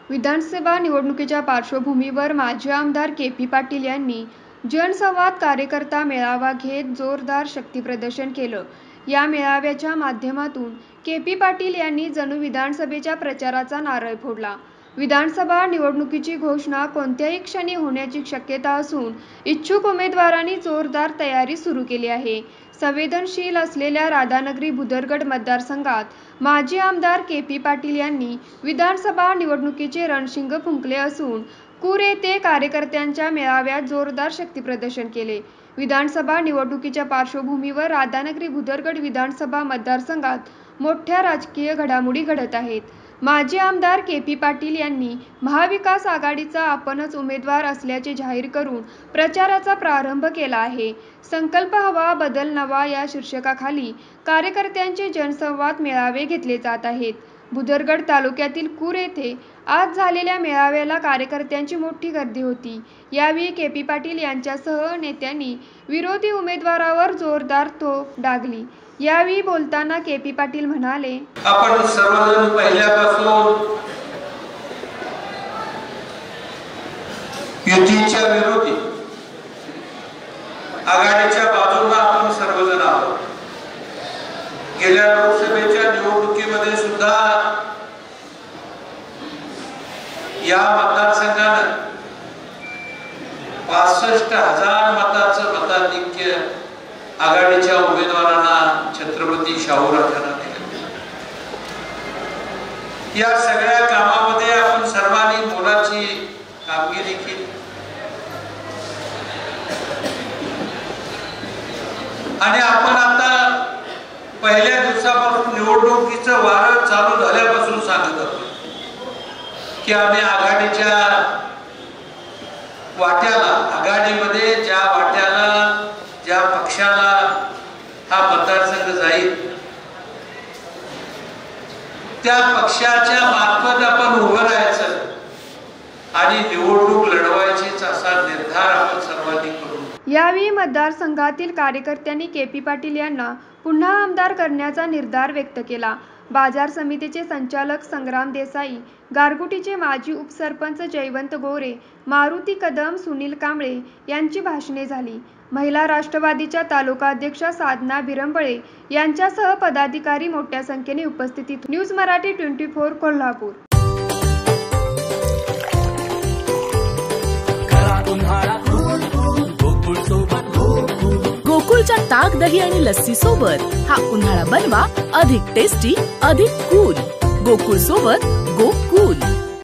विधानसभा निवडणुकीच्या पार्श्वभूमीवर माजी आमदार के.पी. पाटील यांनी जनसंवाद कार्यकर्ता मेळावा घेत जोरदार शक्तीप्रदर्शन केलं. या मेळाव्याच्या माध्यमातून के.पी. पाटील यांनी जणू विधानसभेच्या प्रचाराचा नारळ फोडला. विधानसभा निवडणुकीची घोषणा कोणत्याही क्षणी होण्याची शक्यता असून इच्छुक उमेदवारांनी जोरदार तयारी सुरू केली आहे. संवेदनशील असलेल्या राधानगरी भुदरगड मतदारसंघात माजी आमदार के.पी. पाटील यांनी विधानसभा निवडणुकीचे रणशिंग फुंकले असून कूर येथे कार्यकर्त्यांच्या मेळाव्यात जोरदार शक्तीप्रदर्शन केले. विधानसभा निवडणुकीच्या पार्श्वभूमीवर राधानगरी भुदरगड विधानसभा मतदारसंघात मोठ्या राजकीय घडामोडी घडत आहेत. माजी आमदार के.पी. पाटील यांनी महाविकास आघाडीचा आपणच उमेदवार असल्याचे जाहीर करून प्रचाराचा प्रारंभ केला आहे. संकल्प हवा बदल नवा या शीर्षकाखाली कार्यकर्त्यांचे जनसंवाद मेळावे घेतले जात आहेत. भुदरगड तालुक्यातील कूर येथे आज झालेल्या मेळाव्याला कार्यकर्त्यांची मोठी गर्दी होती. यावेळी के.पी. पाटील यांच्यासह नेत्यांनी विरोधी उमेदवारावर जोरदार तोफ डागली. यावेळी बोलताना के.पी. पाटील म्हणाले, आपण सर्वजण पहिल्यापासून युतीच्या विरोधी आघाडीच्या बाजूला आपण सर्वजण आहोत. गेल्या लोकसभेच्या निवडणुकीमध्ये सुद्धा या मतदारसंघानं 65,000 मताचं मताधिक्य आघाडीच्या उमेदवारांना छत्रपती शाहूराजांना दिले. या सगळ्या कामामध्ये आपण सर्वांनी मोलाची कामगिरी केली आणि आपण आता पहिल्या दिवसापासून निवडणुकीचं वारं चालू झाल्यापासून सांगत आहोत की आम्ही आघाडीच्या वाट्याला, आघाडीमध्ये ज्या वाट्याला, ज्या पक्षाला हा मतदारसंघ जाईल त्या पक्षाच्या मार्फत आपण उभं राहायचं आणि निवडणूक लढवायचीच असा निर्धार आपण सर्वांनी करू. यावेळी मतदारसंघातील कार्यकर्त्यांनी के.पी. पाटील यांना पुन्हा आमदार करण्याचा निर्धार व्यक्त केला. बाजार समितीचे संचालक संग्राम देसाई, गारगोटीचे माजी उपसरपंच जयवंत गोरे, मारुती कदम, सुनील कांबळे यांची भाषणे झाली. महिला राष्ट्रवादीच्या तालुका अध्यक्षा साधना बिरंबळे यांच्यासह पदाधिकारी मोठ्या संख्येने उपस्थित. न्यूज मराठी 24 कोल्हापूर. गोकुळच्या ताक, दही आणि लस्सी सोबत हा उन्हाळा बनवा अधिक टेस्टी, अधिक कूल. गोकुळ सोबत गो